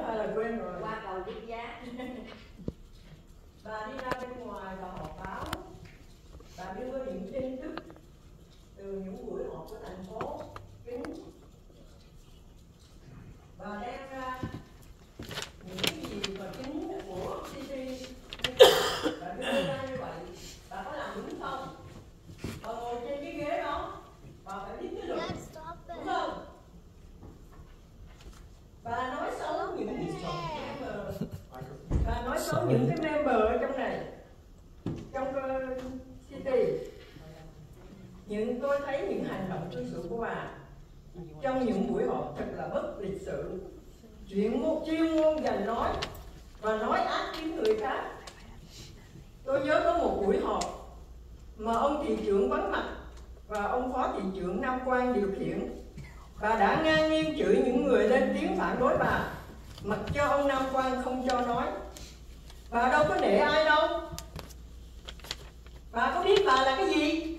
hay là quên rồi? Qua cầu Viết Giá. Bà đi ra bên ngoài và họp báo, bà đưa những tin tức từ những buổi họp của thành phố kính, bà đem ra những cái gì mà chính của city, bà đưa ra như vậy, bà có làm đúng không? Bà ngồi trên cái ghế đó, bà phải biết cái luật, đúng không? Bà nói xấu những cái member, bà nói xấu những cái member ở trong này, trong city. Nhưng tôi thấy những hành động cư xử của bà trong những buổi họp thật là bất lịch sự, chuyên môn dành nói và nói ác tiếng người khác. Tôi nhớ có một buổi họp mà ông thị trưởng vắng mặt và ông phó thị trưởng Nam Quang điều khiển. Bà đã ngang nhiên chửi những người lên tiếng phản đối bà, mặc cho ông Nam Quang không cho nói. Bà đâu có nể ai đâu. Bà có biết bà là cái gì?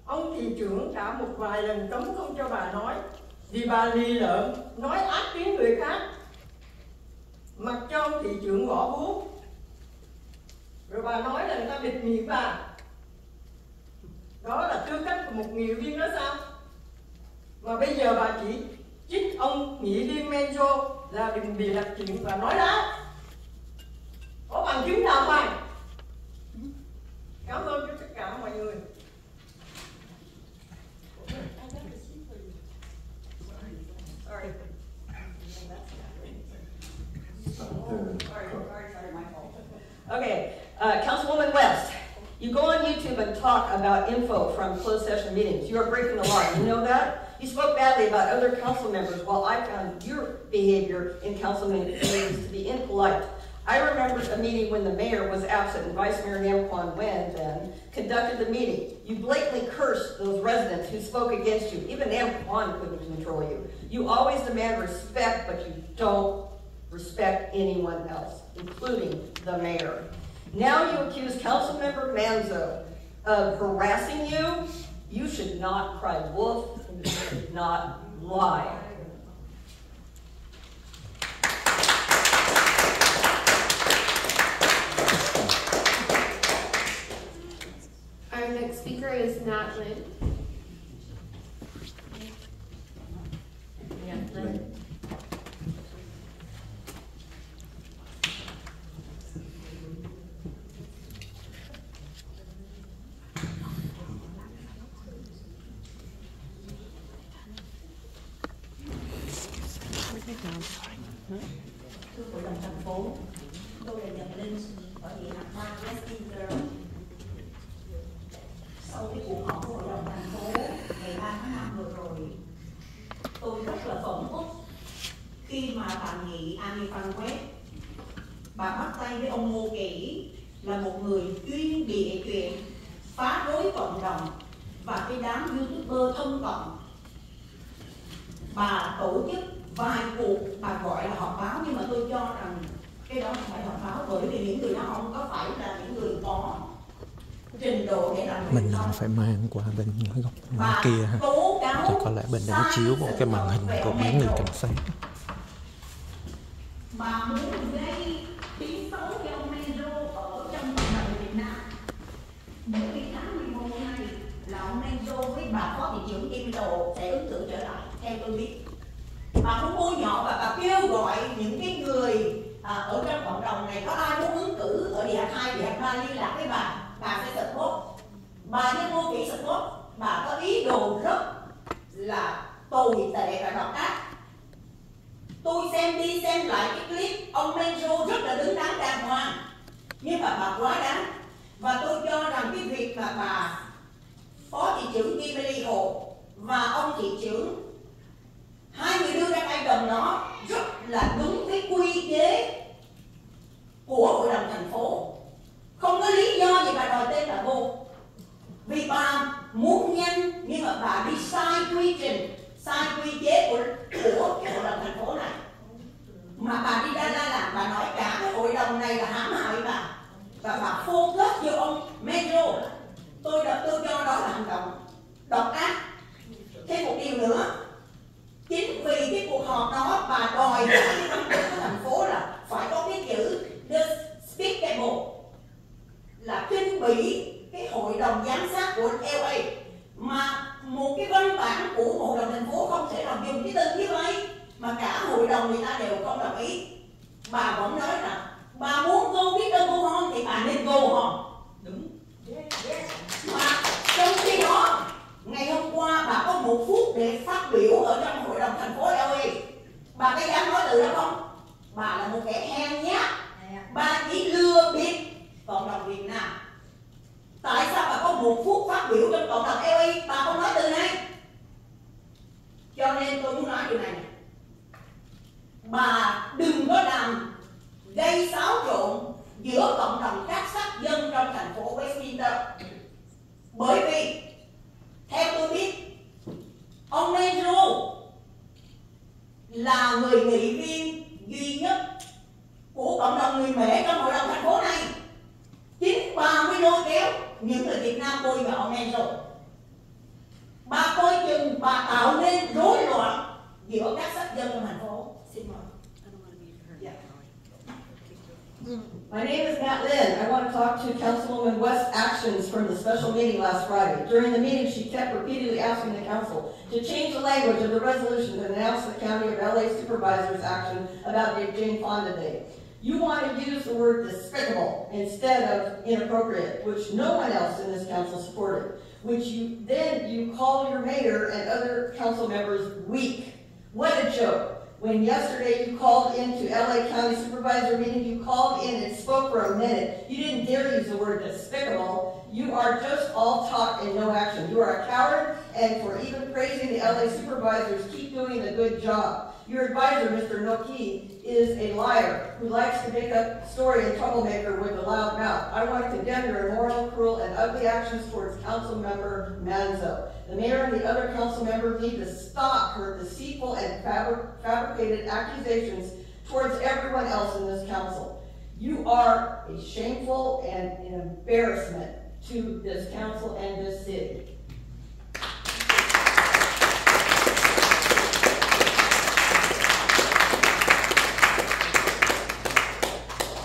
Ông thị trưởng đã một vài lần cấm không cho bà nói, vì bà lì lợm, nói ác tiếng người khác, mặc cho ông thị trưởng bỏ búa. Rồi bà nói là người ta bịt miệng bà. Đó là tư cách của một nghị viên đó sao? Mà bây giờ bà chỉ trích ông nghị viên Menzo là đừng bịa đặt chuyện và nói láo. Có bằng chứng nào mày? Cảm ơn tất cả mọi người. Sorry. Okay, Councilwoman West, you go on YouTube and talk about info from closed session meetings. You are breaking the law. You know that? You spoke badly about other council members, while I found your behavior in council meetings to be impolite. I remember a meeting when the mayor was absent and Vice Mayor Nam Kwan Wen then conducted the meeting. You blatantly cursed those residents who spoke against you. Even Nam Kwan couldn't control you. You always demand respect, but you don't respect anyone else, including the mayor. Now you accuse Councilmember Manzo of harassing you. You should not cry wolf, and you should not lie. Our next speaker is Nat Lynn. Yeah, Lynn. Thưa Hội đồng thành phố, tôi là Nhật Linh ở địa hạt 3 Westminster. Sau cái cuộc họp của Hội đồng thành phố ngày 3 tháng 5 vừa rồi, tôi rất là phẫn uất khi mà bà nghị Ami Phan Quét, bà bắt tay với ông Ngô Kỷ là một người chuyên bịa chuyện phá rối cộng đồng và cái đám YouTuber thân cộng. Bà tổ chức vài cuộc bà gọi là họp báo, nhưng mà tôi cho rằng cái đó không phải họp báo, bởi vì những người đó không có phải là những người có trình độ để làm mình phải mang qua bên góc ngoài kia ha, thì có lẽ bên đó chiếu một cái màn hình của mấy người cảnh sát. Bà muốn gây tiếng xấu cho ông Menzo ở trong cộng đồng Việt Nam. Bởi vì tháng 11 này là ông Menzo với bà phó thị trưởng Kim Đồ sẽ ứng cử trở lại, theo tôi biết. Bà muốn bôi nhọ và bà kêu gọi những cái người ở trong cộng đồng này, có ai muốn ứng cử ở địa hạt 2, địa hạt 3 liên lạc với bà sẽ support. Bà với Ngô Kỷ support, bà có ý đồ rất là tồi tệ và độc ác. Tôi xem đi xem lại cái clip ông Menzo rất là đứng đắn đàng hoàng, nhưng mà bà quá đáng. Và tôi cho rằng cái việc mà bà phó thị trưởng Kim Hồ và ông thị trưởng, hai người đưa ra tay đồng nó rất là đúng với quy chế của Hội đồng thành phố. Không có lý do gì bà đòi tên bà vô. Vì bà muốn nhanh nhưng mà bà đi sai quy trình, sai quy chế của Hội đồng thành phố này. Mà bà đi ra làm, bà nói cả cái hội đồng này là hãm hại bà. Và bà focus vô ông Menzo. Tôi cho đó là hành động độc ác. Thêm một điều nữa, chính vì bài giảng của thành phố là phải có cái chữ despicable, là khinh bỉ cái hội đồng giám sát của LA, mà một cái văn bản của hội đồng thành phố không thể nào dùng cái từ như vậy, mà cả hội đồng người ta đều không đồng ý. Bà vẫn nói là bà muốn go big or go home thì bà nên go home. Đúng. Mà trong khi đó ngày hôm qua bà có 1 phút để phát biểu ở trong hội đồng thành phố LA. Bà có dám nói từ đó không? Bà là một kẻ hèn nhát. Bà chỉ lừa bịp cộng đồng Việt Nam. Tại sao bà có 1 phút phát biểu trong cộng đồng LA bà không nói từ này? Cho nên tôi muốn nói điều này. Bà đừng có làm gây xáo trộn giữa cộng đồng các sắc dân trong thành phố Westminster. Bởi vì theo tôi biết, ông Andrew là người nghị viên duy nhất của cộng đồng người Mễ trong hội đồng thành phố này. Chính bà mới lôi kéo những người Việt Nam bôi vào ông Andrew. Bà coi chừng bà tạo nên rối loạn giữa các sắc dân trong thành phố. Xin mời. My name is Matt Lynn. I want to talk to Councilwoman West's actions from the special meeting last Friday. During the meeting, she kept repeatedly asking the council to change the language of the resolution to announce the County of LA Supervisor's action about the Jane Fonda Day. You want to use the word despicable instead of inappropriate, which no one else in this council supported, which you called your mayor and other council members weak. What a joke. When yesterday you called into LA County Supervisor meeting, you called in and spoke for a minute. You didn't dare use the word despicable. You are just all talk and no action. You are a coward, and for even praising the LA Supervisors, keep doing a good job. Your advisor, Mr. Noki, is a liar who likes to make up story and troublemaker with a loud mouth. I want to condemn your immoral, cruel, and ugly actions towards Council Member Manzo. The mayor and the other council members need to stop her deceitful and fabricated accusations towards everyone else in this council. You are a shameful and an embarrassment to this council and this city.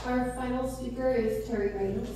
Our final speaker is Terry Reynolds.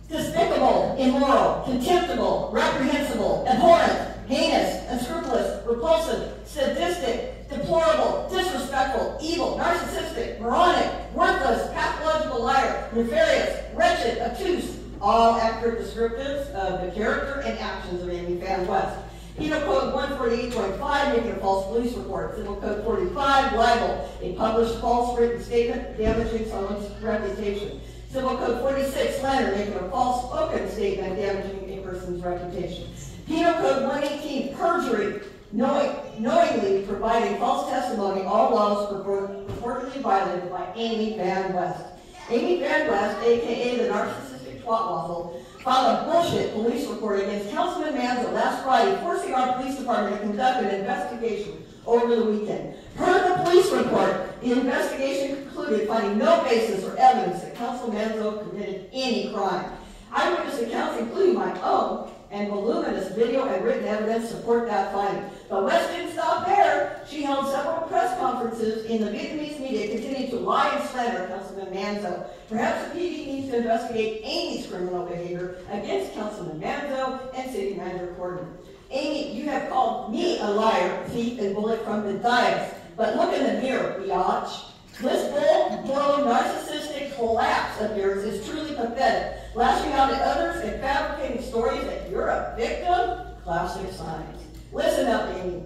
Despicable, immoral, contemptible, reprehensible, abhorrent, heinous, unscrupulous, repulsive, sadistic, deplorable, disrespectful, evil, narcissistic, moronic, worthless, pathological liar, nefarious, wretched, obtuse, all accurate descriptives of the character and actions of Amy Van West. Penal Code 148.5, making a false police report. Civil Code 45, libel, a published false written statement damaging someone's reputation. Civil Code 46, slander, making a false spoken statement damaging a person's reputation. Penal Code 118, perjury, knowingly providing false testimony, all laws purportedly violated by Amy Van West. Amy Van West, aka the narcissistic twat waffle, filed a bullshit police report against Councilman Manzo last Friday, forcing our police department to conduct an investigation over the weekend. Per the police report, the investigation concluded finding no basis or evidence that Councilman Manzo committed any crime. Eyewitness accounts, including my own, and voluminous video and written evidence support that finding. But West didn't stop there. She held several press conferences in the Vietnamese media, continuing to lie and slander Councilman Manzo. Perhaps the PD needs to investigate Amy's criminal behavior against Councilman Manzo and City Manager Corden. Amy, you have called me a liar, thief, and bullet from the dais. But look in the mirror, biatch. This full-blown narcissistic collapse of yours is truly pathetic. Lashing out at others and fabricating stories that you're a victim? Classic signs. Listen up, Amy.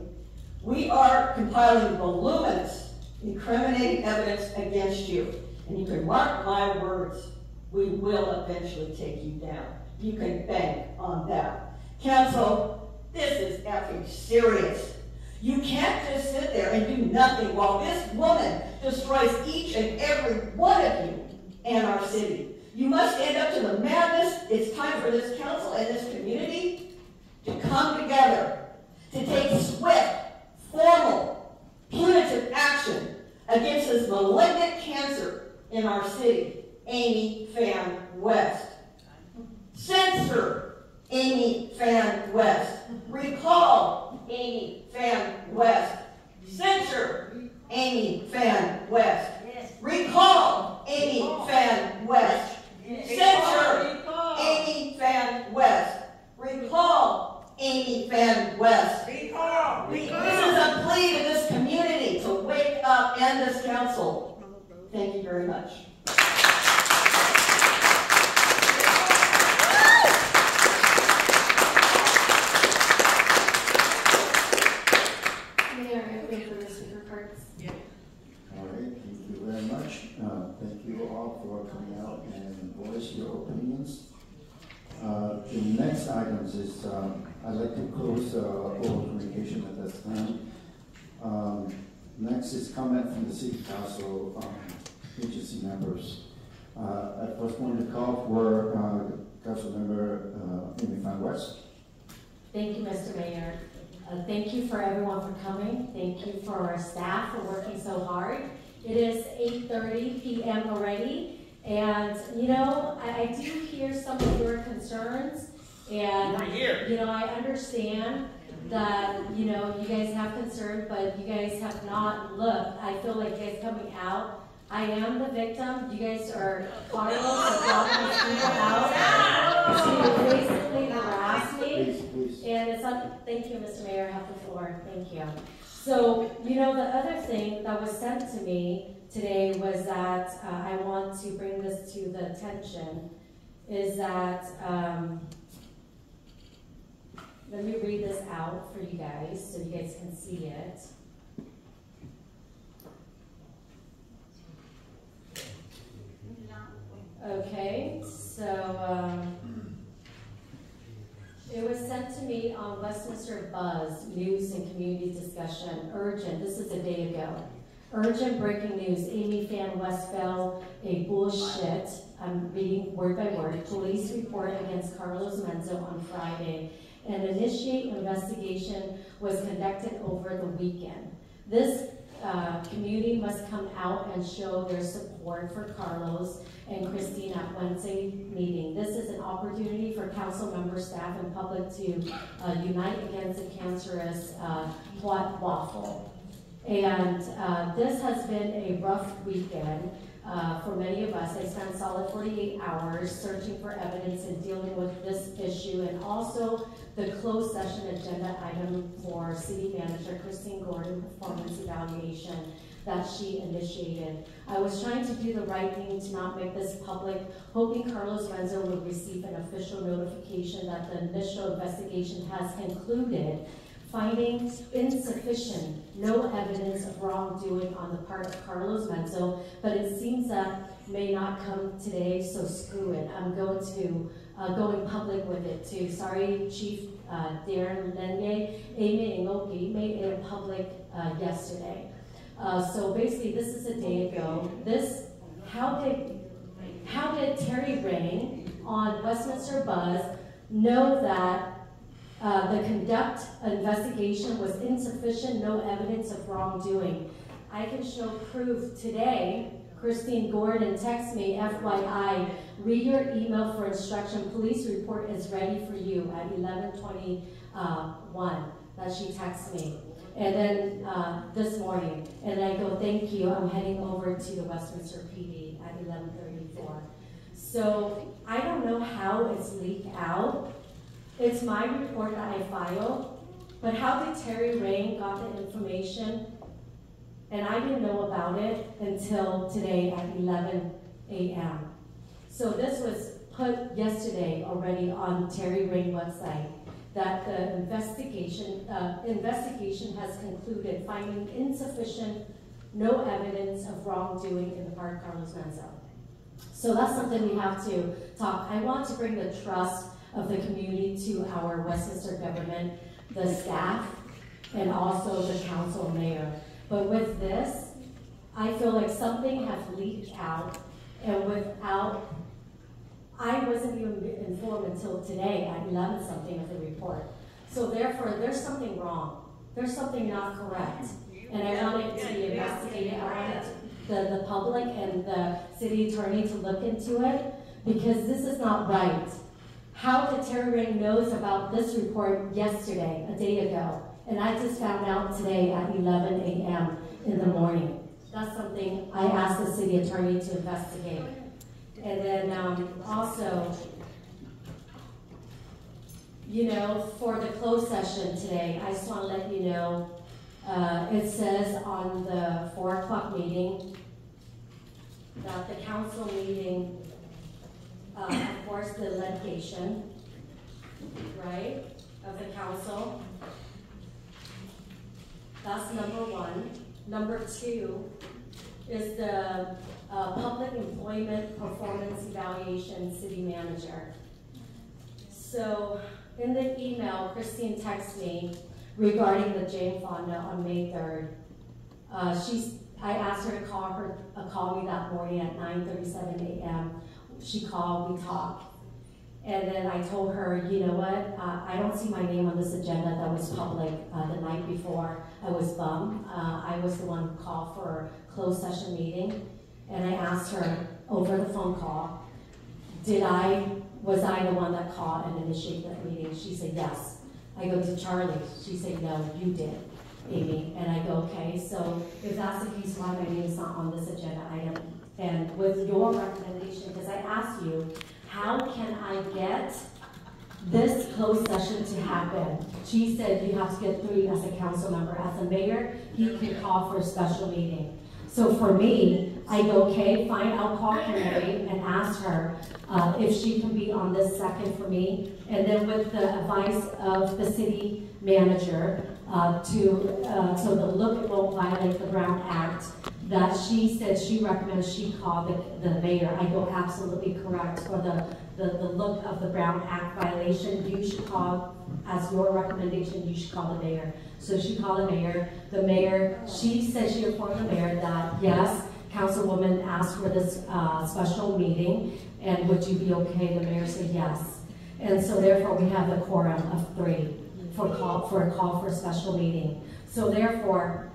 We are compiling voluminous, incriminating evidence against you. And you can mark my words. We will eventually take you down. You can bank on that. Council, this is effing serious. You can't just sit there and do nothing while this woman destroys each and every one of you and our city. You must stand up to the madness. It's time for this council and this community to come together, to take swift, formal, punitive action against faces malignant cancer in our city, Amy Fan West. Censor Amy Fan West. Recall Amy Fan West. Censor Amy Fan West. Recall Amy Fan West. Censor Amy Fan West. Recall Amy Fan West. This is a plea to this community to wake up and this council. Thank you very much. Mayor, I think for the speaker cards. All right, thank you very much. Thank you all for coming out and voice your opinions. The next items is, I'd like to close oral communication at this time. Next is comment from the City Council agency members. I first want to call for Council Member Amy Fan West. Thank you, Mr. Mayor. Thank you for everyone for coming. Thank you for our staff for working so hard. It is 8:30 p.m. already, and you know, I do hear some of your concerns, and you know, I understand that you know you guys have concern, but you guys have not looked. I feel like you guys coming out. I am the victim. You guys are Carlos and blocking people out to basically harass me. And it's not, thank you, Mr. Mayor, I have the floor. Thank you. So, you know, the other thing that was sent to me today was that I want to bring this to the attention is that, let me read this out for you guys so you guys can see it. Okay, so it was sent to me on Westminster Buzz, News and Community Discussion, urgent, this is a day ago. Urgent breaking news, Amy Fan West fell a bullshit, I'm reading word by word, police report against Carlos Menzo on Friday. An initiate investigation was conducted over the weekend. This community must come out and show their support for Carlos and Christine at Wednesday meeting. This is an opportunity for council members, staff, and public to unite against the cancerous plot waffle. And this has been a rough weekend for many of us. I spent solid 48 hours searching for evidence and dealing with this issue, and also the closed session agenda item for City Manager Christine Gordon performance evaluation that she initiated. I was trying to do the right thing to not make this public, hoping Carlos Menzo would receive an official notification that the initial investigation has concluded, finding insufficient, no evidence of wrongdoing on the part of Carlos Menzo, but it seems that may not come today, so screw it. I'm going to going public with it too. Sorry, Chief Darren Lenye, Amy Ngoki made it public yesterday. So basically, this is a day ago. How did Terry Rain on Westminster Buzz know that the conduct investigation was insufficient, no evidence of wrongdoing? I can show proof today. Christine Gordon texts me, FYI, read your email for instruction. Police report is ready for you at 11:21. That she texts me. And then this morning, and I go, thank you, I'm heading over to the Westminster PD at 11:34. So I don't know how it's leaked out. It's my report that I filed, but how did Terry Rain got the information? And I didn't know about it until today at 11 a.m. So this was put yesterday already on Terry Rain website, that the investigation has concluded, finding insufficient, no evidence of wrongdoing in the part of Carlos Menzo. So that's something we have to talk. I want to bring the trust of the community to our Westminster government, the staff, and also the council mayor. But with this, I feel like something has leaked out, and I wasn't even informed until today at 11 something of the report. So therefore, there's something wrong. There's something not correct. And I want it to be investigated. the public and the city attorney to look into it, because this is not right. How did Terry Ring knows about this report yesterday, a day ago, and I just found out today at 11 a.m. in the morning? That's something I asked the city attorney to investigate. And then also, you know, for the closed session today, I just want to let you know, it says on the 4 o'clock meeting that the council meeting, of course, the litigation, right, of the council. That's number one. Number two is the public employment performance evaluation city manager. So in the email, Christine texted me regarding the Jane Fonda on May 3rd. I asked her to call me that morning at 9:37 a.m. She called, we talked. And then I told her, you know what, I don't see my name on this agenda that was public the night before. I was bummed. I was the one who called for a closed session meeting. And I asked her over the phone call, was I the one that called and initiated that meeting? She said, yes. I go to Charlie. She said, no, you did, Amy. And I go, okay, so if that's the case, why my name is not on this agenda item? And with your recommendation, because I asked you, how can I get this closed session to happen? She said you have to get 3 as a council member. As a mayor, he can call for a special meeting. So for me, I go, okay, fine, I'll call Mary and ask her if she can be on this second for me. And then with the advice of the city manager so the look won't violate the Brown Act, that she said she recommends she call the mayor. I go, absolutely correct. For the look of the Brown Act violation, you should call, as your recommendation, you should call the mayor. So she called the mayor. The mayor, she said she informed the mayor that, yes, Councilwoman asked for this special meeting, and would you be okay? The mayor said yes. And so therefore we have the quorum of 3 for a call for a special meeting. So therefore,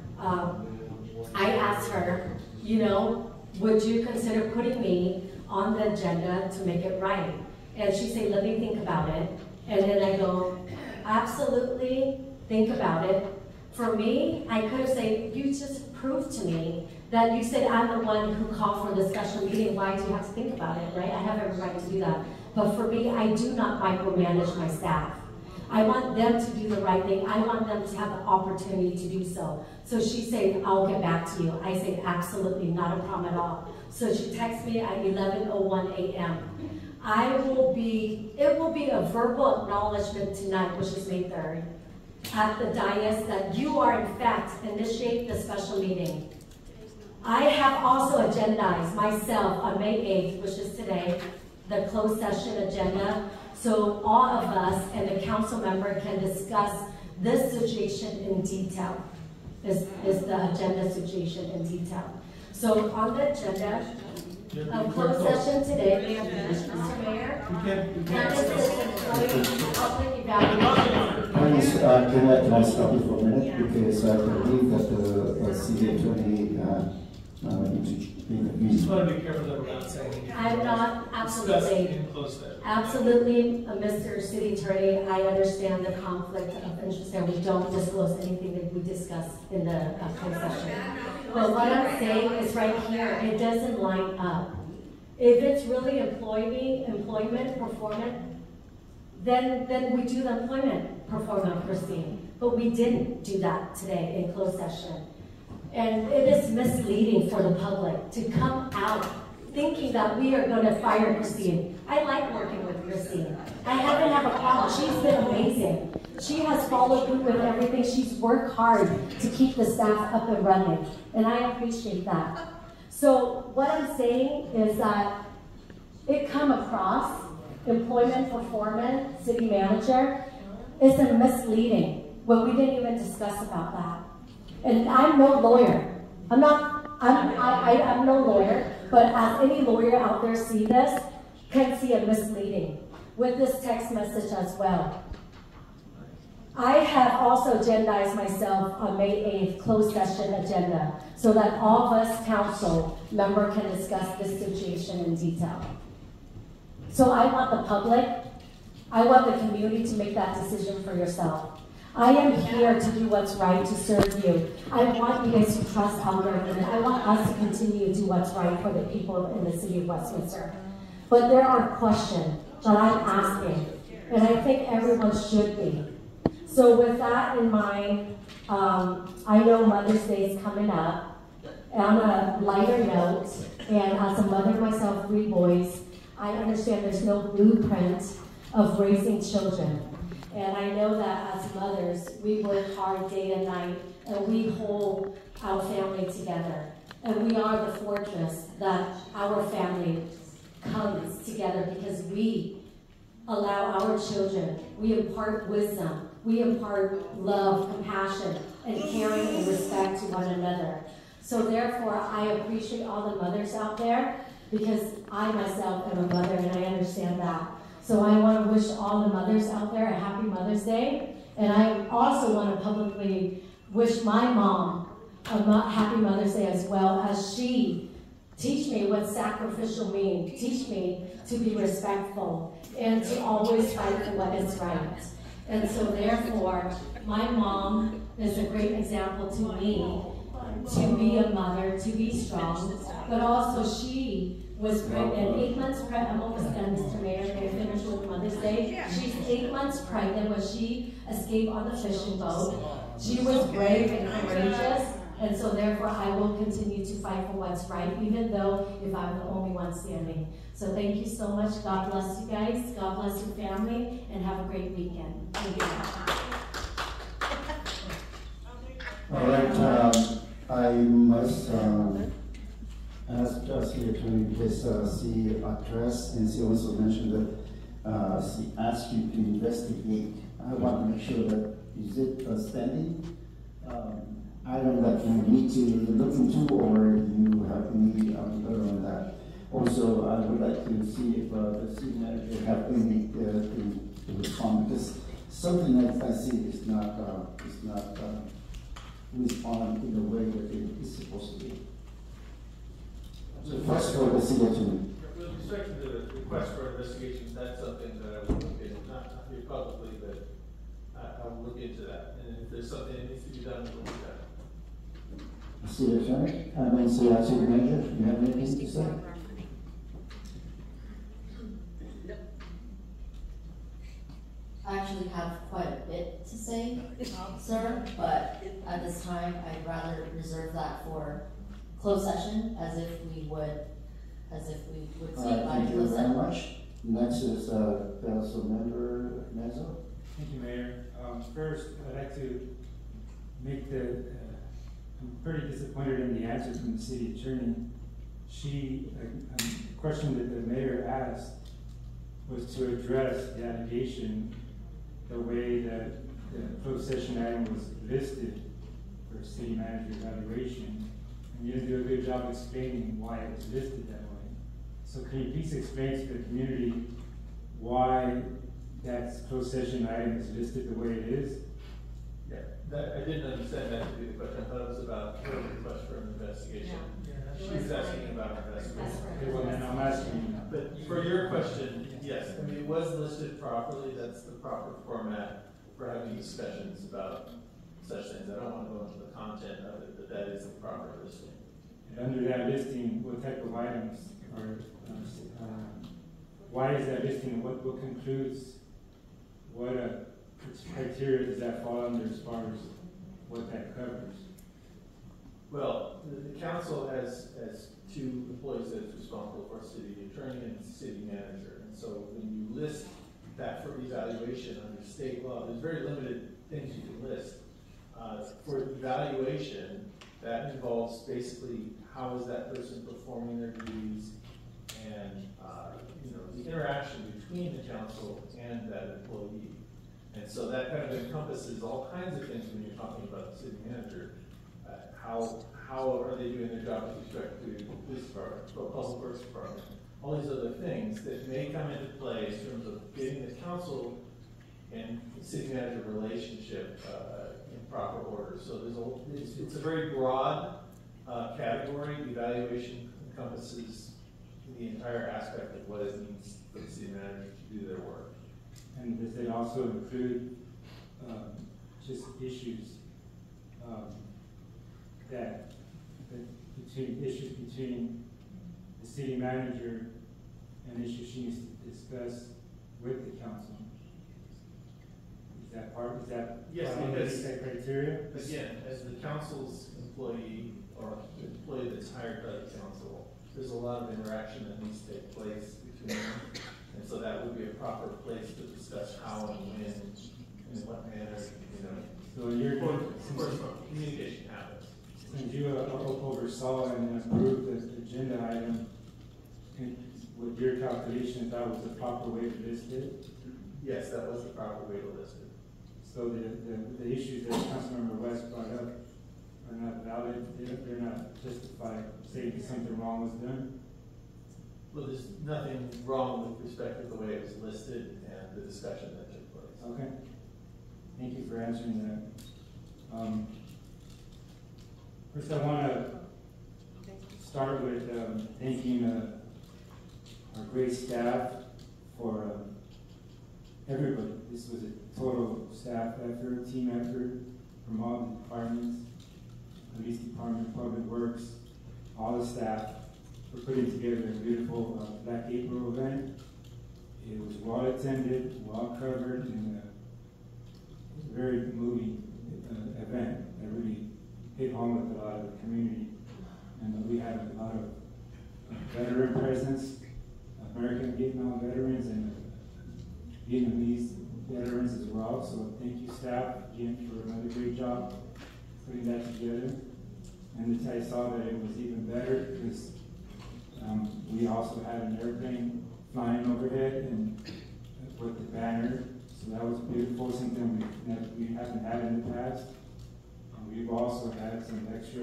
I asked her, you know, would you consider putting me on the agenda to make it right? And she said, let me think about it. And then I go, absolutely, think about it. For me, I could have said, you just proved to me that you said I'm the one who called for the special meeting. Why do you have to think about it, right? I have every right to do that. But for me, I do not micromanage my staff. I want them to do the right thing. I want them to have the opportunity to do so. So she said, I'll get back to you. I said, absolutely, not a problem at all. So she texted me at 11:01 a.m. It will be a verbal acknowledgement tonight, which is May 3rd, at the dais that you are in fact initiate the special meeting. I have also agendized myself on May 8th, which is today, the closed session agenda. So all of us and the council member can discuss this situation in detail. This is the agenda situation in detail. So on the agenda of closed session today, Mr. Mayor, public evaluation. Please, can I stop you for a minute? Because I believe that the city attorney you just want to be careful that we're not saying. I'm not, absolutely. Absolutely, Mr. City Attorney, I understand the conflict of interest there. We don't disclose anything that we discuss in the closed session. But what I'm saying is right here, it doesn't line up. If it's really employment performance, then we do the employment performance, Christine. But we didn't do that today in closed session. And it is misleading for the public to come out thinking that we are going to fire Christine. I like working with Christine. I haven't had a problem. She's been amazing. She has followed through with everything. She's worked hard to keep the staff up and running. And I appreciate that. So what I'm saying is that it come across, employment performance, city manager, is a misleading when we didn't even discuss about that. And I'm no lawyer. I'm no lawyer, but as any lawyer out there see this, can see a misleading with this text message as well. I have also agendized myself on May 8th closed session agenda so that all of us council member can discuss this situation in detail. So I want the public, I want the community to make that decision for yourself. I am here to do what's right, to serve you. I want you guys to trust our government. I want us to continue to do what's right for the people in the city of Westminster. But there are questions that I'm asking, and I think everyone should be. So with that in mind, I know Mother's Day is coming up. On a lighter note, and as a mother myself, 3 boys, I understand there's no blueprint of raising children. And I know that as mothers, we work hard day and night, and we hold our family together. And we are the fortress that our family comes together because we allow our children, we impart wisdom, we impart love, compassion, and caring and respect to one another. So therefore, I appreciate all the mothers out there because I myself am a mother and I understand that. So I want to wish all the mothers out there a happy Mother's Day. And I also want to publicly wish my mom a happy Mother's Day as well, as she teach me what sacrificial means, teach me to be respectful and to always fight for what is right. And so therefore, my mom is a great example to me to be a mother, to be strong, but also she was pregnant, 8 months pregnant. I'm almost done, Mr. Mayor. May I finish with Mother's Day? She's 8 months pregnant when she escaped on the fishing boat. She was brave and courageous, and so therefore I will continue to fight for what's right, even though if I'm the only one standing. So thank you so much. God bless you guys. God bless your family, and have a great weekend. Thank you. All right, I must ask Charlie Attorney because she addressed and she also mentioned that she asked you to investigate. I want to make sure that is it a standing item that you need to look into, or you have any other on that. Also, I would like to see if the city manager have anything to respond, because something that I see is not respond in the way that it is supposed to be. So first of all, the city attorney. With respect to the request for investigation, that's something that I will look into, not here publicly, but I will look into that. And if there's something that needs to be done, we'll do that. City attorney, and then city manager, do you have anything to say? I actually have quite a bit to say, sir, but at this time, I'd rather reserve that for closed session, as if we would speak by Thank you closed very session. much. Next is Council Member Mezzo. Thank you, Mayor. First, I'd like to make I'm pretty disappointed in the answer from the city attorney. The question that the mayor asked was to address the allegation the way that the closed session item was listed for city manager evaluation. And you didn't do a good job explaining why it was listed that way. So can you please explain to the community why that closed session item is listed the way it is? Yeah, I didn't understand that to be the question. I thought it was about her request for an investigation. She was asking about an investigation. Okay, well then I'm asking you now. But for your question, yes, I mean, it was listed properly. That's the proper format for having discussions about such things. I don't want to go into the content of it, but that is the proper listing. And under that listing, what type of items are, why is that listing? What concludes, what criteria does that fall under as far as what that covers? Well, the council has 2 employees that is responsible for city attorney and city manager. And so when you list that for evaluation under state law, there's very limited things you can list. For evaluation, that involves basically how is that person performing their duties, and the interaction between the council and that employee. And so that kind of encompasses all kinds of things when you're talking about the city manager. How are they doing their job with respect to the police department, public works department, all these other things that may come into play in terms of getting the council and city manager relationship in proper order. So it's a very broad category. Evaluation encompasses the entire aspect of what it means for the city manager to do their work. And does it also include just issues between the city manager and issues she needs to discuss with the council? Is that part? Is that yes? part Because of that criteria? Again, as the council's employee or employee that's hired by the council, there's a lot of interaction that needs to take place between them, and so that would be a proper place to discuss how and when, and in what manner, you know. So you're of course, communication happens. Since you oversaw and approved the agenda item, with your calculations, that was the proper way to list it? Yes, that was the proper way to list it. So the issues that Councilmember West brought up are not valid, they're not justified, saying something wrong was done? Well, there's nothing wrong with respect to the way it was listed and the discussion that took place. Okay. Thank you for answering that. First, I want to start with thanking our great staff for everybody. This was a total staff effort, team effort from all the departments, Police Department, Public Works, all the staff for putting together a beautiful Black April event. It was well attended, well covered, and a very moving event that really hit home with a lot of the community. And we had a lot of veteran presence, American Vietnam veterans and Vietnamese veterans as well. So thank you, staff, again, for another great job putting that together. And I saw that it was even better because we also had an airplane flying overhead and with the banner. So that was beautiful, something we haven't had in the past. And we've also had some extra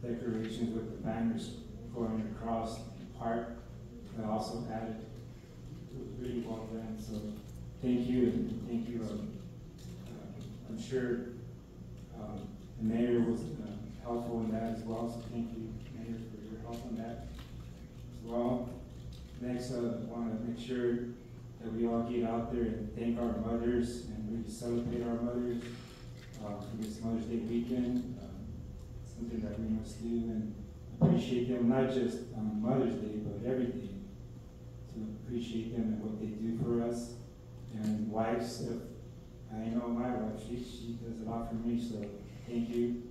decorations with the banners going across the park that also added. It was really well done. So thank you, and thank you. I'm sure the mayor was helpful in that as well. So thank you, Mayor, for your help on that as well. Next, I want to make sure that we all get out there and thank our mothers and really celebrate our mothers for this Mother's Day weekend. Something that we must do and appreciate them, not just on Mother's Day, but every day. To appreciate them and what they do for us. And wives, I know my wife, she does a lot for me, so thank you.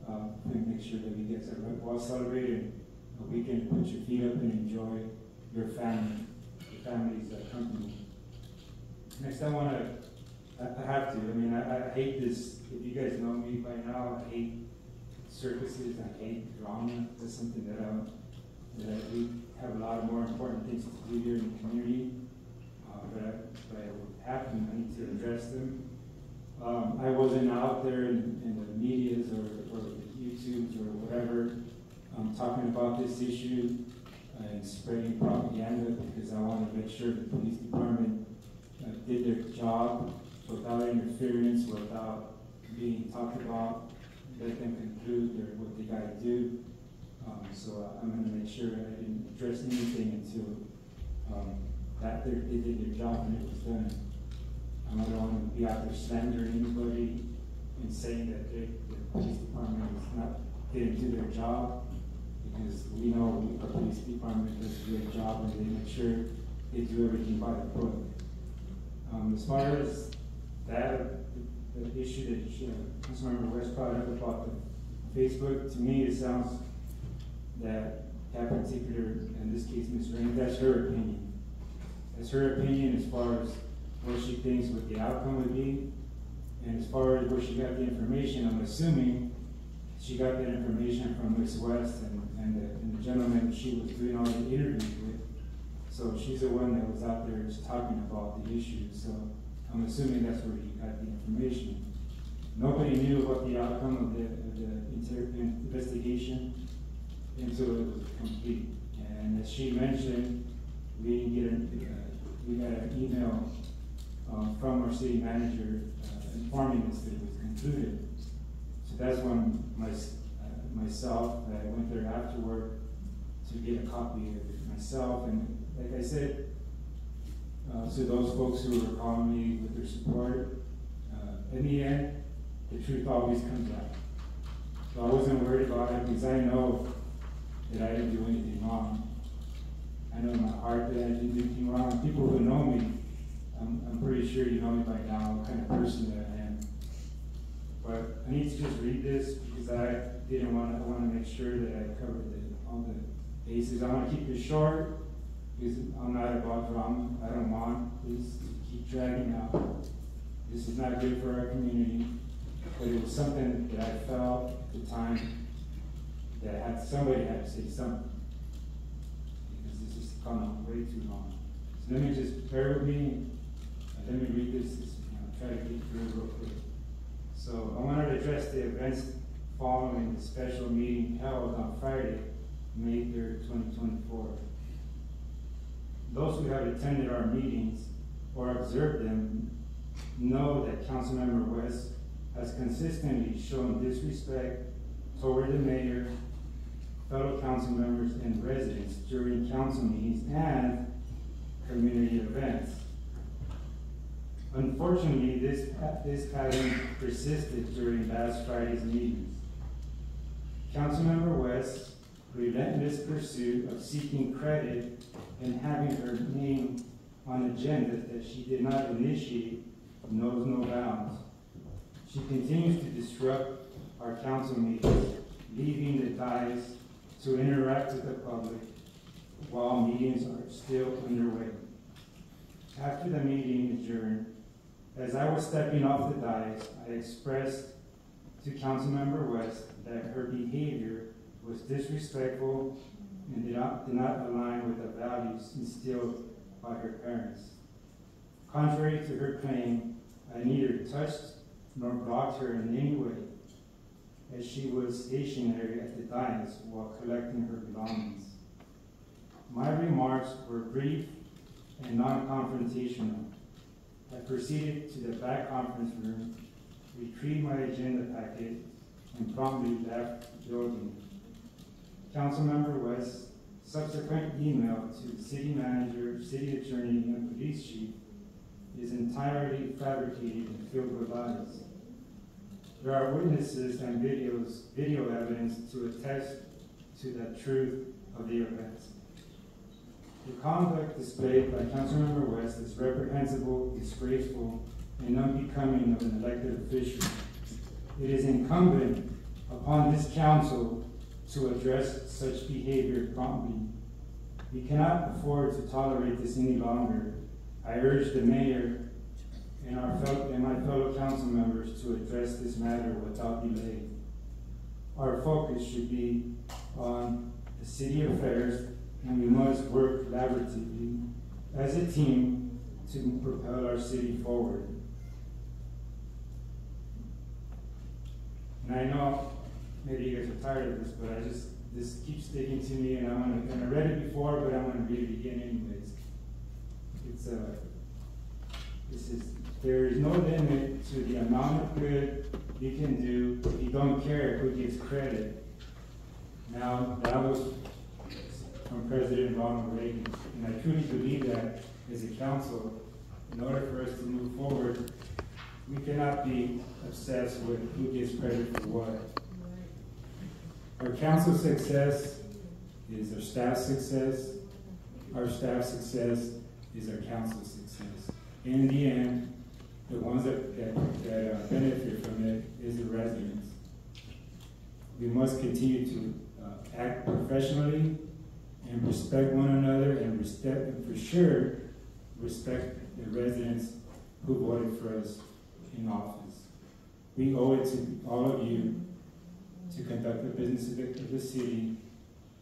And make sure that we get to well celebrated a weekend, put your feet up and enjoy your family, your family's company. Next, I have to, I mean, I hate this, if you guys know me by now, I hate circuses, I hate drama. That's something that we have a lot of more important things to do here in the community, but I have to, I need to address them. I wasn't out there in the medias or YouTubes or whatever talking about this issue and spreading propaganda because I want to make sure the police department did their job without interference, without being talked about, let them conclude what they got to do. So I'm going to make sure I didn't address anything until that they did their job and it was done. I don't want to be out there slandering anybody and saying that the police department is not getting to their job, because we know the police department does a great job and they make sure they do everything by the book. As far as that, the issue that Councilmember West brought up about the Facebook, to me it sounds that particular, in this case Ms. Rain, that's her opinion. That's her opinion as far as what she thinks what the outcome would be. And as far as where she got the information, I'm assuming she got that information from Ms. West and the gentleman she was doing all the interviews with. So she's the one that was out there just talking about the issue. So I'm assuming that's where he got the information. Nobody knew what the outcome of the investigation until it was complete. And as she mentioned, we got an email from our city manager informing us that it was concluded. So that's when myself, I went there afterward to get a copy of it myself. And like I said, to those folks who were calling me with their support, in the end, the truth always comes out. So I wasn't worried about it because I know that I didn't do anything wrong. I know in my heart that I didn't do anything wrong. People who know me, I'm pretty sure you know me by now, what kind of person that I am. But I need to just read this because I want to make sure that I covered all the bases. I want to keep it short because I'm not about drama. I don't want this to keep dragging out. This is not good for our community, but it was something that I felt at the time that somebody had to say something because this has gone on way too long. So let me just bear with me. Let me read this. Try to get through it real quick. So I want to address the events following the special meeting held on Friday, May 3rd, 2024. Those who have attended our meetings or observed them know that Councilmember West has consistently shown disrespect toward the mayor, fellow council members, and residents during council meetings and community events. Unfortunately, this pattern persisted during last Friday's meetings. Councilmember West's relentless pursuit of seeking credit and having her name on agendas that she did not initiate knows no bounds. She continues to disrupt our council meetings, leaving the dais to interact with the public while meetings are still underway. After the meeting adjourned, as I was stepping off the dais, I expressed to Councilmember West that her behavior was disrespectful and did not align with the values instilled by her parents. Contrary to her claim, I neither touched nor blocked her in any way, as she was stationary at the dais while collecting her belongings. My remarks were brief and non-confrontational. I proceeded to the back conference room, retrieved my agenda packet, and promptly left the building. Councilmember West's subsequent email to the city manager, city attorney, and police chief is entirely fabricated and filled with lies. There are witnesses and video evidence to attest to the truth of the events. The conduct displayed by Councilmember West is reprehensible, disgraceful, and unbecoming of an elected official. It is incumbent upon this council to address such behavior promptly. We cannot afford to tolerate this any longer. I urge the mayor and my fellow council members to address this matter without delay. Our focus should be on the city affairs, and we must work collaboratively as a team to propel our city forward. And I know maybe you guys are tired of this, but this keeps sticking to me, and I read it before, but I'm going to read it again anyways. There is no limit to the amount of good you can do if you don't care who gets credit. Now, that was from President Ronald Reagan, and I truly believe that as a council, in order for us to move forward, we cannot be obsessed with who gets credit for what. Our council's success is our staff's success. Our staff's success is our council's success. And in the end, the ones that benefit from it is the residents. We must continue to act professionally and respect one another, and for sure respect the residents who voted for us in office. We owe it to all of you to conduct the business of the city,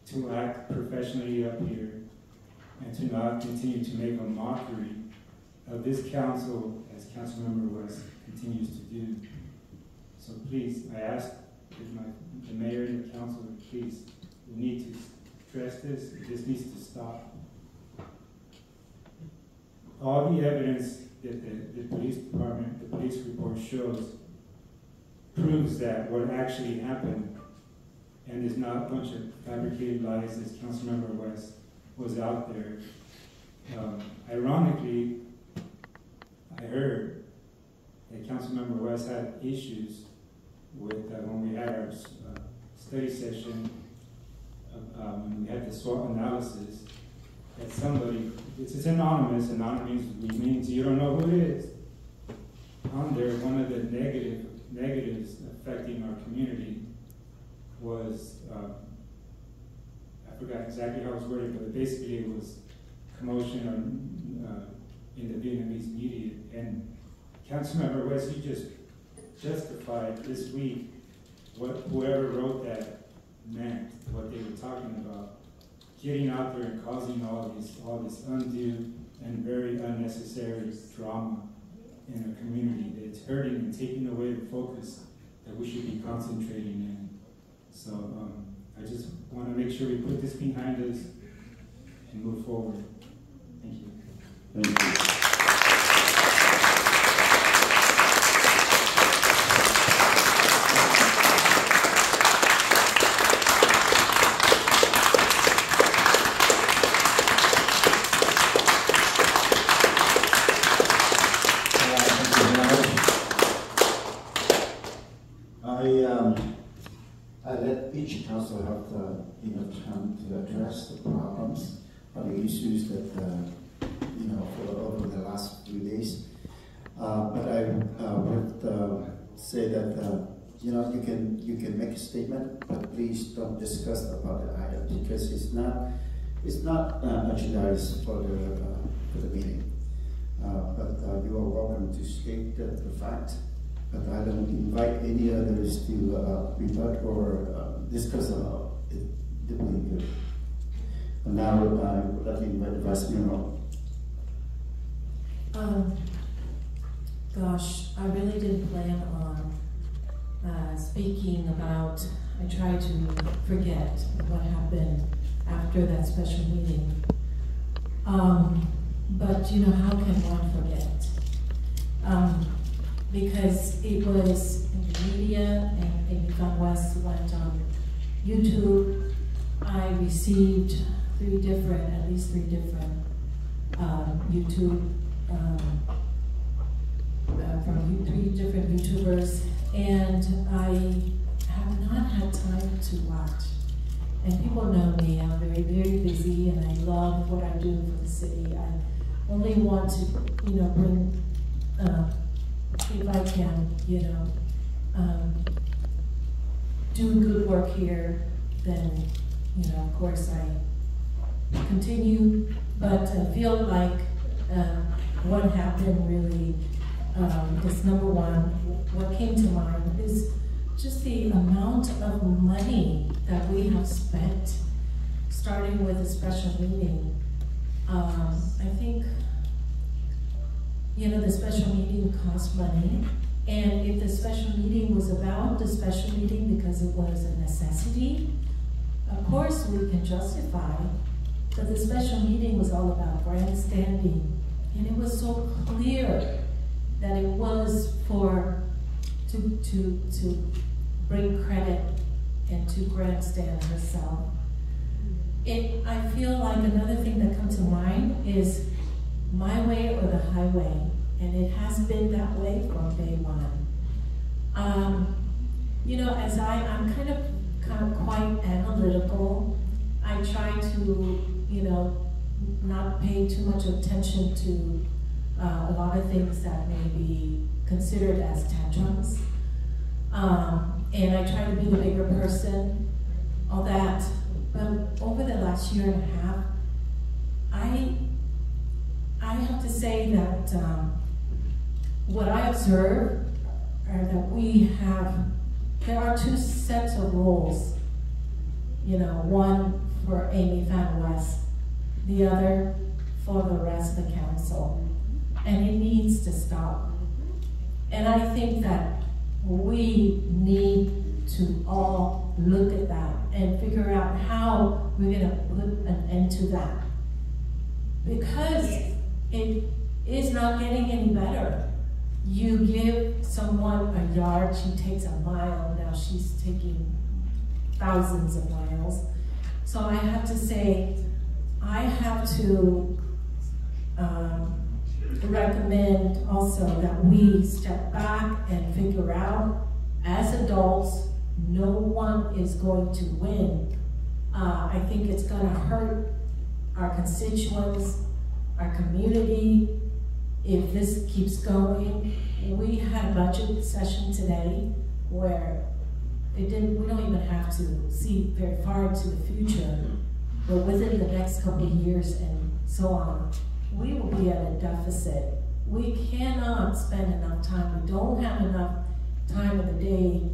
to act professionally up here, and to not continue to make a mockery of this council as Councilmember West continues to do. So please, I ask the mayor and the council, please, we need to stress this. This needs to stop. All the evidence that the police department, the police report shows, proves that what actually happened, and is not a bunch of fabricated lies as Councilmember West was out there. Ironically, I heard that Councilmember West had issues with when we had our study session, when we had the SWOT analysis, that somebody, it's anonymous, means you don't know who it is. On there, one of the negatives affecting our community was, I forgot exactly how it was worded, but basically it was commotion in the Vietnamese media. And Councilmember West, you just justified this week what whoever wrote that meant, what they were talking about. Getting out there and causing all this undue and very unnecessary drama in a community that's hurting and taking away the focus that we should be concentrating in. So I just want to make sure we put this behind us and move forward. Thank you. Thank you. I let each council have enough time to address the problems or the issues that for over the last few days. But I would say that you can make a statement, but please don't discuss about the item because it's not agendized for the meeting. But you are welcome to state the fact. But I don't invite any others to rebut or discuss about it deeply. And now I would like to invite the Vice Mayor. Gosh, I really didn't plan on speaking about, I tried to forget what happened after that special meeting. But how can one forget? Because it was in the media, and Amy Van West went on YouTube. I received at least three different YouTube, from 3 different YouTubers, and I have not had time to watch. And people know me, I'm very, very busy, and I love what I do for the city. I only want to, bring, if I can, do good work here, then, of course I continue, but I feel like what happened really is number one, what came to mind is just the amount of money that we have spent, starting with a special meeting. I think, the special meeting costs money, and if the special meeting was about the special meeting because it was a necessity, of course we can justify, but the special meeting was all about grandstanding, and it was so clear that it was to bring credit and to grandstand herself. I feel like another thing that comes to mind is my way or the highway, and it has been that way from day one. As I'm kind of quite analytical, I try to, not pay too much attention to a lot of things that may be considered as tantrums. And I try to be the bigger person, all that. But over the last year and a half, I have to say that what I observe are that there are 2 sets of roles. One for Amy Van West, the other for the rest of the council. And it needs to stop. And I think that we need to all look at that and figure out how we're going to put an end to that. Because is not getting any better. You give someone a yard, she takes a mile, now she's taking thousands of miles. So I have to say, I have to recommend also that we step back and figure out, as adults, no one is going to win. I think it's going to hurt our constituents, our community, if this keeps going. We had a budget session today where we don't even have to see very far into the future, but within the next couple of years and so on, we will be at a deficit. We cannot spend enough time. We don't have enough time of the day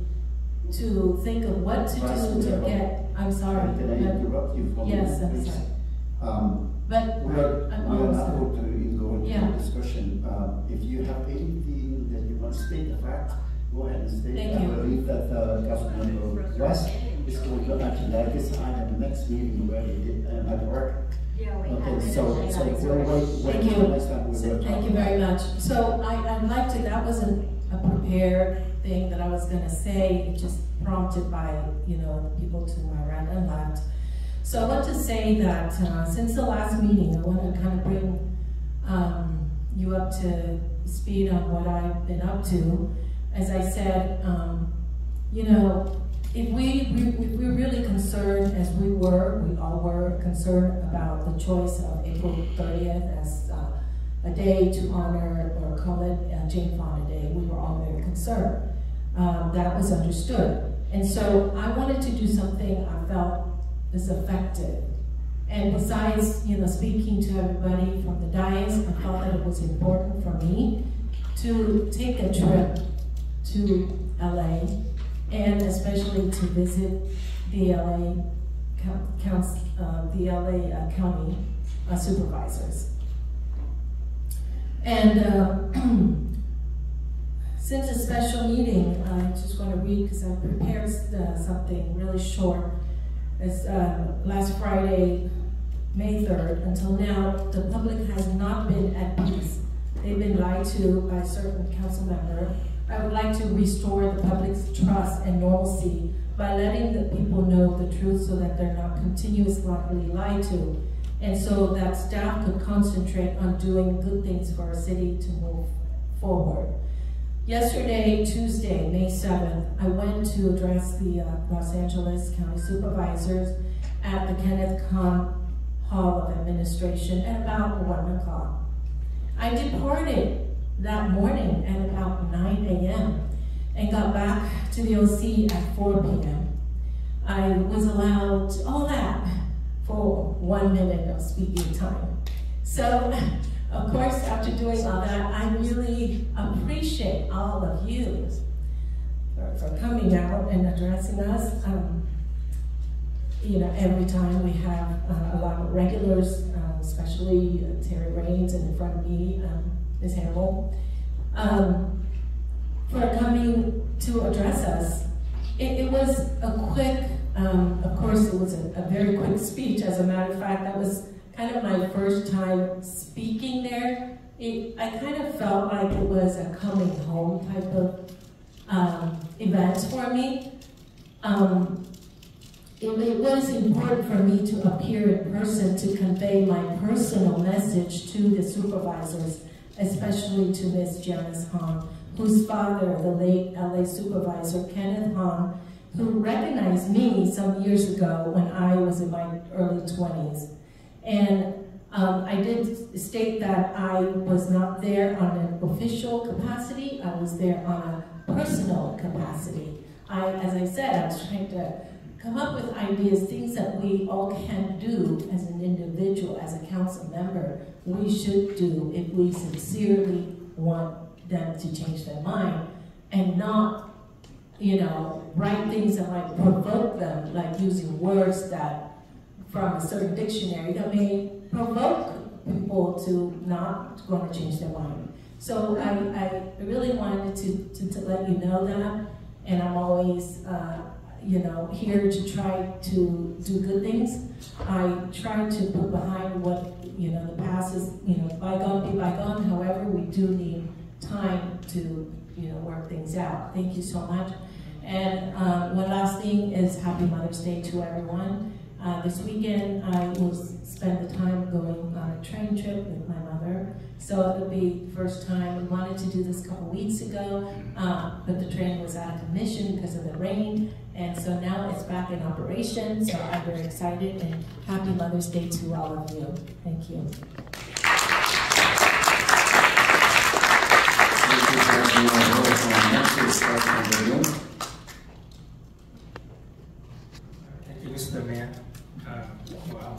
to think of what to do to get. I'm sorry. Can I interrupt you for a minute, yes, I'm please? sorry. But we are not going to go into yeah. discussion. If you have anything that you want to state, the fact, go ahead and state. Thank I you. believe that Councilmember West is going to actually like this item the next meeting where we did at work. Yeah, okay, so we'll wait Thank you. next time we will Thank you very much. So I'd like to, that wasn't a prepared thing that I was going to say, it just prompted by, you know, the people to my right and left. So I want to say that since the last meeting, I want to kind of bring you up to speed on what I've been up to. As I said, you know, if we're really concerned, as we all were concerned about the choice of April 30th as a day to honor or call it Jane Fonda Day, we were all very concerned. That was understood. And so I wanted to do something I felt is effective. And besides, you know, speaking to everybody from the dais, I felt that it was important for me to take a trip to LA, and especially to visit the LA County supervisors. And since a special meeting, I just want to read because I prepared something really short. It's last Friday, May 3rd, until now, the public has not been at peace. They've been lied to by a certain council member. I would like to restore the public's trust and normalcy by letting the people know the truth so that they're not continuously lied to, and so that staff could concentrate on doing good things for our city to move forward. Yesterday, Tuesday, May 7th, I went to address the Los Angeles County Supervisors at the Kenneth Kahn Hall of Administration at about 1 o'clock. I departed that morning at about 9 a.m. and got back to the OC at 4 p.m. I was allowed all that for 1 minute of speaking time. So, of course, after doing all that, I really appreciate all of you for coming out and addressing us. You know, every time we have a lot of regulars, especially Terry Raines and in front of me, Ms. Hamill, for coming to address us. It was a quick, of course, it was a very quick speech. As a matter of fact, that was kind of my first time speaking there. I kind of felt like it was a coming home type of event for me. It was important for me to appear in person to convey my personal message to the supervisors, especially to Ms. Janice Hahn, whose father, the late LA supervisor, Kenneth Hahn, who recognized me some years ago when I was in my early 20s. And I did state that I was not there on an official capacity, I was there on a personal capacity. As I said, I was trying to come up with ideas, things that we all can do as an individual, as a council member, we should do if we sincerely want them to change their mind, and not, you know, write things that might provoke them, like using words that, from a certain dictionary, that may provoke people to not want to change their mind. So I really wanted to let you know that, and I'm always, here to try to do good things. I try to put behind what, the past is, bygone be bygone. However, we do need time to, work things out. Thank you so much. And one last thing is Happy Mother's Day to everyone. This weekend, I will spend the time going on a train trip with my mother. So it'll be the first time. We wanted to do this a couple weeks ago, but the train was out of commission because of the rain. And so now it's back in operation. So I'm very excited, and Happy Mother's Day to all of you. Thank you. Thank you, Mr. Mayor. Wow.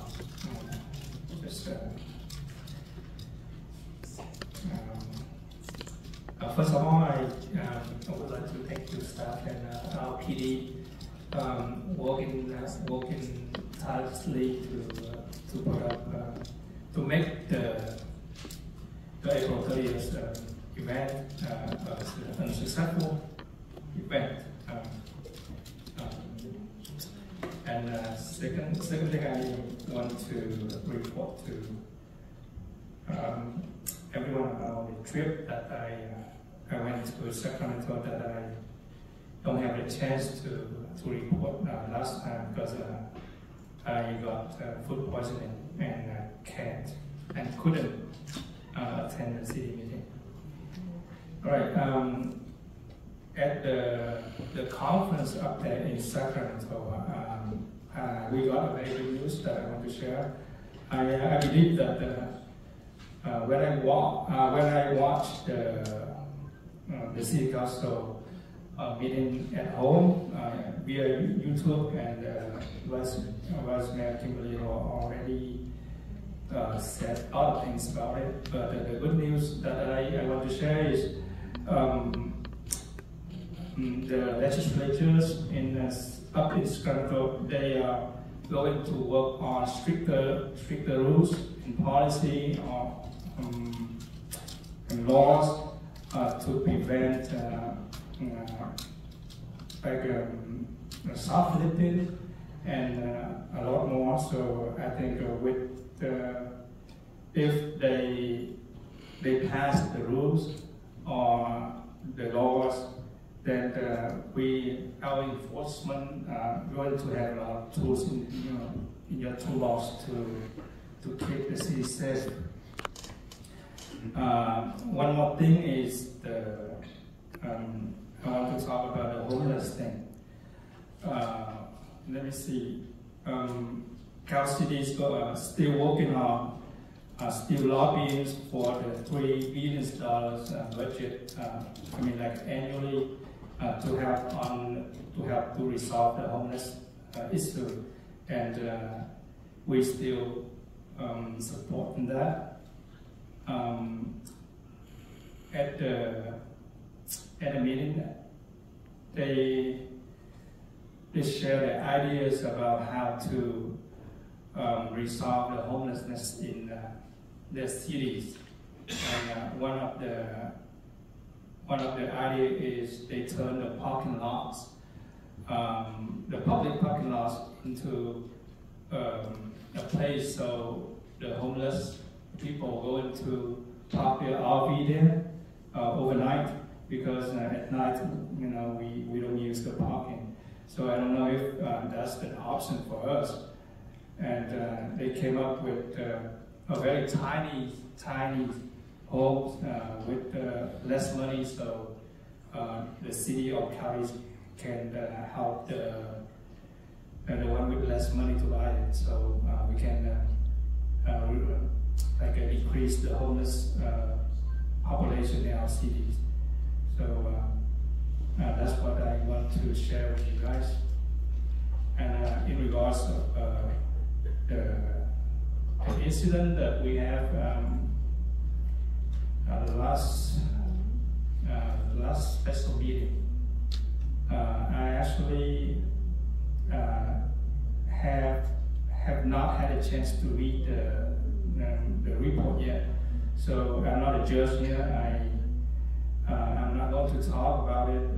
First of all, I would like to thank you staff and our PD working tirelessly to put up to make the April 30th event a successful event. And second thing I want to report to everyone about the trip that I went to Sacramento that I don't have a chance to report last time because I got food poisoning and couldn't attend the city meeting. All right. At the conference up there in Sacramento, we got a very good news that I want to share. I believe that when I watched the city council meeting at home via YouTube, and Vice Mayor Kimberly already said a lot of things about it. But the good news that I want to share is the legislatures up in Sacramento, they are going to work on stricter rules and policy and laws to prevent shoplifting and a lot more. So I think if they pass the rules or the laws, then our enforcement going to have a lot of tools in your toolbox to keep the city safe. One more thing is I want to talk about the homeless thing. Let me see. Cal City is still working on, still lobbying for the $3 billion budget. Annually to help to resolve the homeless issue, and we still supporting that. At the meeting, they share their ideas about how to resolve the homelessness in their cities. And one of the ideas is they turn the parking lots, the public parking lots, into a place so the homeless people going to park their RV there overnight, because at night, we don't use the parking. So I don't know if that's an option for us. And they came up with a very tiny homes with less money, so the city or counties can help the one with less money to buy it. So we can increase the homeless population in our cities. So that's what I want to share with you guys. And in regards of the incident that we have the last special meeting, I actually have not had a chance to read the report yet. So I'm not a judge here. I'm not going to talk about it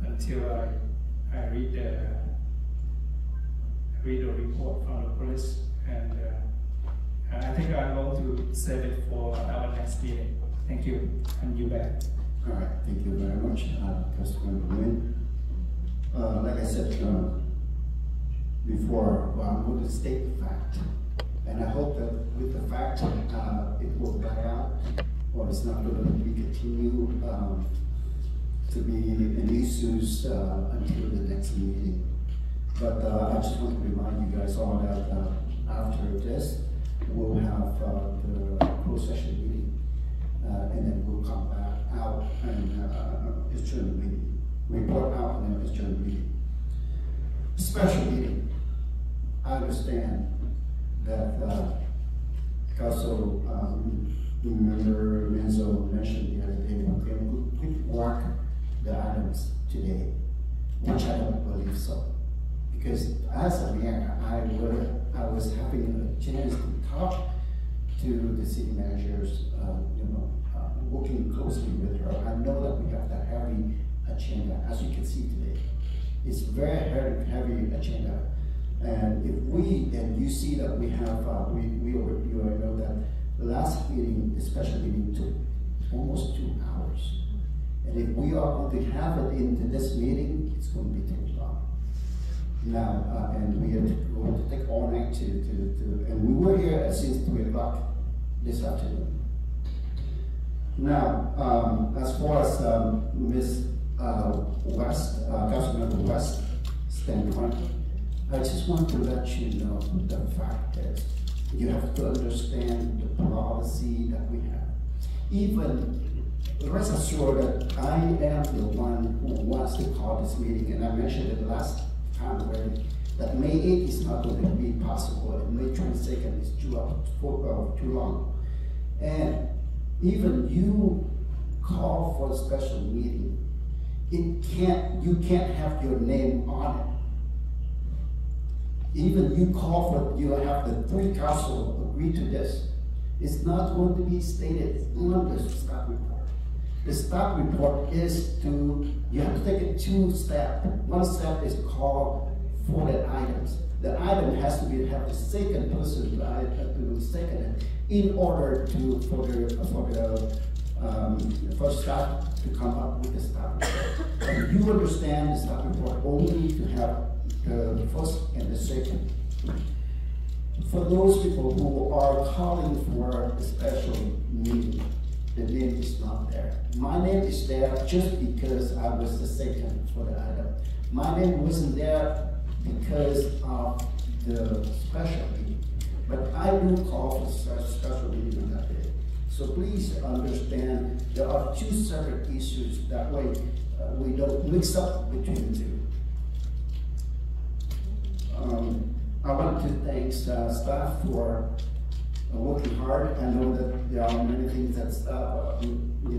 until I read read a report from the police, and I think I'm going to save it for our next meeting. Thank you, and you back. All right, thank you very much, Councilmember Nguyen. Like I said before, I'm going to state the fact, and I hope that with the fact it will die out, or it's not going to be continued to be an issues until the next meeting. But I just want to remind you guys all that after this, we'll have the closed session meeting, and then we'll come back out and adjourn the meeting. Report out and then adjourn the meeting. Special meeting. I understand that Council Member Menzo mentioned the other day that they will quick walk the items today, which I don't believe so. Because as a mayor, I was having a chance to talk to the city managers, working closely with her. I know that we have that heavy agenda, as you can see today. It's very heavy agenda. And if and you see that we have, you know that the last meeting, the special meeting took almost 2 hours. And if we are going to have it into this meeting, it's going to be too long. Now, and we have to take all night and we were here since 3 o'clock this afternoon. Now, as far as Ms. West, Councilmember West standpoint, I just want to let you know the fact is you have to understand the policy that we have. Even rest assured that I am the one who wants to call this meeting, and I mentioned it last time already, that May 8th is not going to be possible, and May 22nd is too long. And even you call for a special meeting, you can't have your name on it. Even you call for, you have the 3 council agree to this. It's not going to be stated on the staff report. The staff report is you have to take it 2 steps. 1 step is called for the items. The item has to have the second person to second it in order for staff to come up with the staff report. And you understand the staff report only to have the first and the second. For those people who are calling for a special meeting, the name is not there. My name is there just because I was the second for the item. My name wasn't there because of the special meeting. But I do call for such special meeting on that day. So please understand there are 2 separate issues. That way we don't mix up between the 2. I want to thank staff for working hard. I know that there are many things that we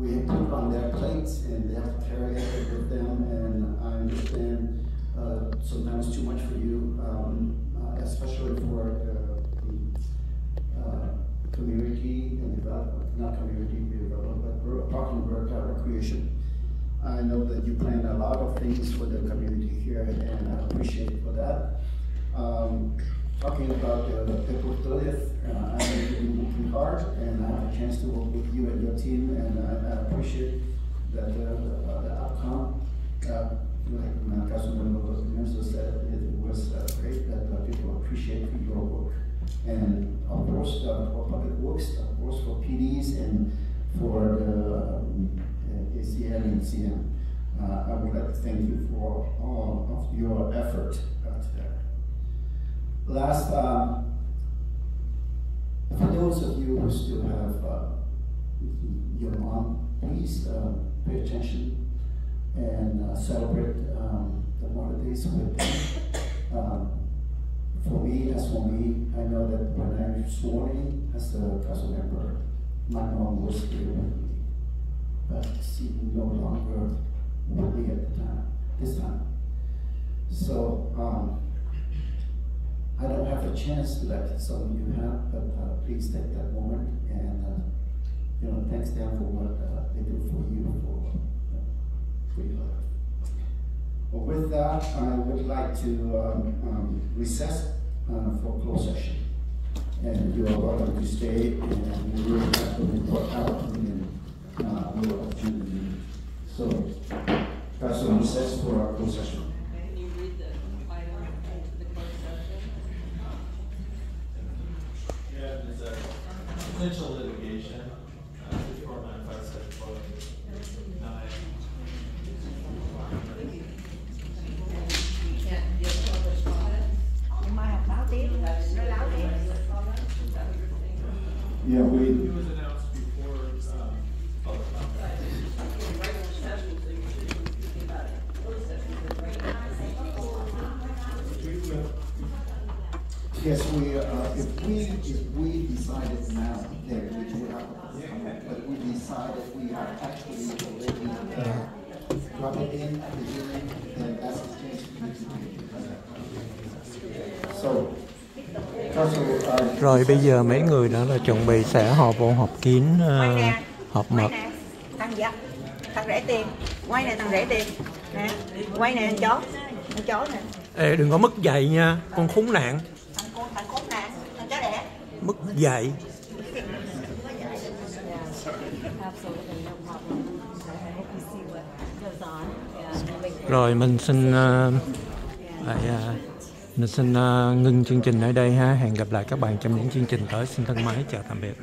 have put on their plates and they have to carry it with them. And I understand sometimes too much for you, especially for community and development, not community development, but parking recreation. I know that you plan a lot of things for the community here, and I appreciate it for that. Talking about the April 30th, I'm working hard, and I have a chance to work with you and your team, and I appreciate that the outcome. Like Councilmember Menzo said, it was great that people appreciate your work. And of course, for public works, of course, for PDs and for the ACM and CM. I would like to thank you for all of your effort today. Last, for those of you who still have your mom, please pay attention and celebrate the holidays with them. For me, I know that when I was sworn in as a council member, my mom was here with me. But she no longer with me at this time. So I don't have a chance to like some of you have, but please take that moment and thanks them for what they do for you for your life. With that, I would like to recess for closed session. And you are welcome to stay, and we will have to report out and we will adjourn the meeting. So, that's a recess for our closed session. Can you read the item into the closed session? Yeah, there's a potential litigation, 49574. Yeah, we. It was announced before public comment. Yes, if we decided now that we would have a public comment, but we decided we have actually already brought it in at the hearing, then that's the change. So. Rồi bây giờ mấy người đó là chuẩn bị sẽ họp vô họp kín, họp mật. Thằng rẻ tiền, quay nè thằng rẻ tiền, nè, quay nè anh chó nè. Ê, đừng có mất dạy nha, con khốn nạn. Thằng khốn nạn, thằng chó đẻ. Mất dạy. Rồi mình xin ngưng chương trình ở đây ha. Hẹn gặp lại các bạn trong những chương trình tới. Xin thân ái chào tạm biệt.